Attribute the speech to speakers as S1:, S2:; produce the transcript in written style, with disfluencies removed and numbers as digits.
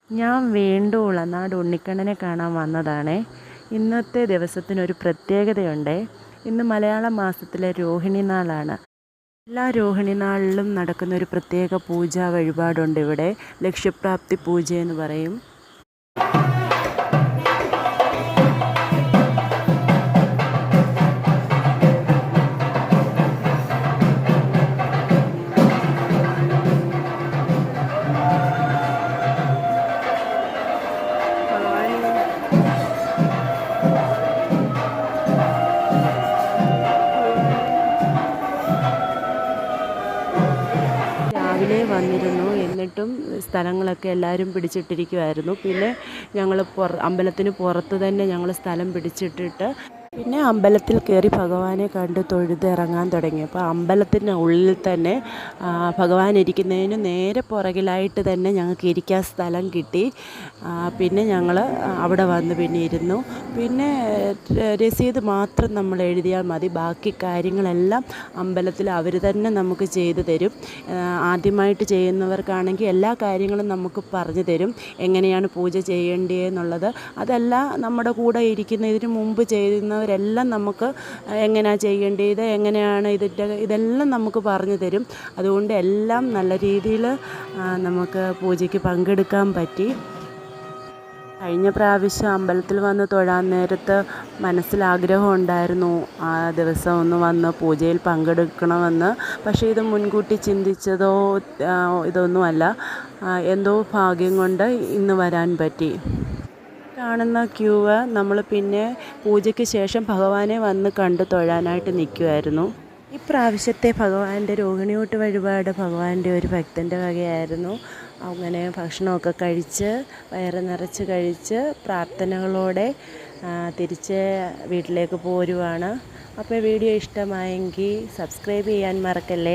S1: ഞാൻ വീണ്ടും ഉളനാട് ഉണ്ണിക്കണ്ണനെ കാണാൻ വന്നതാണേ. ഇന്നത്തെ ദിവസത്തിനൊരു പ്രത്യേകതയുണ്ട്. ഇന്ന് മലയാള മാസത്തിലെ രോഹിണി നാളാണ്. എല്ലാ രോഹിണി നാളിലും നടക്കുന്ന ഒരു പ്രത്യേക പൂജാ വഴിപാടുണ്ട് ഇവിടെ. ലക്ഷ്യപ്രാപ്തി പൂജയെന്ന് പറയും. രാവിലെ വന്നിരുന്നു, എന്നിട്ടും സ്ഥലങ്ങളൊക്കെ എല്ലാവരും പിടിച്ചിട്ടിരിക്കുമായിരുന്നു. പിന്നെ ഞങ്ങൾ അമ്പലത്തിന് പുറത്ത് തന്നെ ഞങ്ങൾ സ്ഥലം പിടിച്ചിട്ടിട്ട് പിന്നെ അമ്പലത്തിൽ കയറി ഭഗവാനെ കണ്ട് തൊഴുത് ഇറങ്ങാൻ തുടങ്ങി. അപ്പോൾ അമ്പലത്തിൻ്റെ ഉള്ളിൽ തന്നെ ഭഗവാൻ ഇരിക്കുന്നതിന് നേരെ പുറകിലായിട്ട് തന്നെ ഞങ്ങൾക്ക് ഇരിക്കാൻ സ്ഥലം കിട്ടി. പിന്നെ ഞങ്ങൾ അവിടെ വന്ന് പിന്നെ ഇരുന്നു. പിന്നെ രസീത് മാത്രം നമ്മൾ എഴുതിയാൽ മതി. ബാക്കി കാര്യങ്ങളെല്ലാം അമ്പലത്തിൽ അവർ തന്നെ നമുക്ക് ചെയ്തു തരും. ആദ്യമായിട്ട് ചെയ്യുന്നവർക്കാണെങ്കിൽ എല്ലാ കാര്യങ്ങളും നമുക്ക് പറഞ്ഞു തരും, എങ്ങനെയാണ് പൂജ ചെയ്യേണ്ടതെന്നുള്ളത്. അതല്ല, നമ്മുടെ കൂടെ ഇരിക്കുന്ന ഇതിന് മുമ്പ് ചെയ്യുന്നവരെല്ലാം നമുക്ക് എങ്ങനെയാണ് ചെയ്യേണ്ടത്, എങ്ങനെയാണ് ഇതെല്ലാം നമുക്ക് പറഞ്ഞു തരും. അതുകൊണ്ട് എല്ലാം നല്ല രീതിയിൽ നമുക്ക് പൂജയ്ക്ക് പങ്കെടുക്കാൻ പറ്റി. കഴിഞ്ഞ പ്രാവശ്യം അമ്പലത്തിൽ വന്ന് തൊഴാൻ നേരത്ത് മനസ്സിലാഗ്രഹം ഉണ്ടായിരുന്നു ആ ദിവസം ഒന്ന് വന്ന് പൂജയിൽ പങ്കെടുക്കണമെന്ന്. പക്ഷേ ഇത് മുൻകൂട്ടി ചിന്തിച്ചതോ ഇതൊന്നുമല്ല. എന്തോ ഭാഗ്യം കൊണ്ട് ഇന്ന് വരാൻ പറ്റി. കാണുന്ന ക്യൂവ് നമ്മൾ പിന്നെ പൂജയ്ക്ക് ശേഷം ഭഗവാനെ വന്ന് കണ്ട് തൊഴാനായിട്ട് നിൽക്കുമായിരുന്നു. ഈ പ്രാവശ്യത്തെ ഭഗവാന്റെ രോഹിണിയൂട്ട് വഴിപാട് ഭഗവാന്റെ ഒരു ഭക്തൻ്റെ വകയായിരുന്നു. അങ്ങനെ ഭക്ഷണമൊക്കെ കഴിച്ച് വയറ് നിറച്ച് കഴിച്ച് പ്രാർത്ഥനകളോടെ തിരിച്ച് വീട്ടിലേക്ക് പോരുവാണ്. അപ്പോൾ വീഡിയോ ഇഷ്ടമായെങ്കിൽ സബ്സ്ക്രൈബ് ചെയ്യാൻ മറക്കല്ലേ.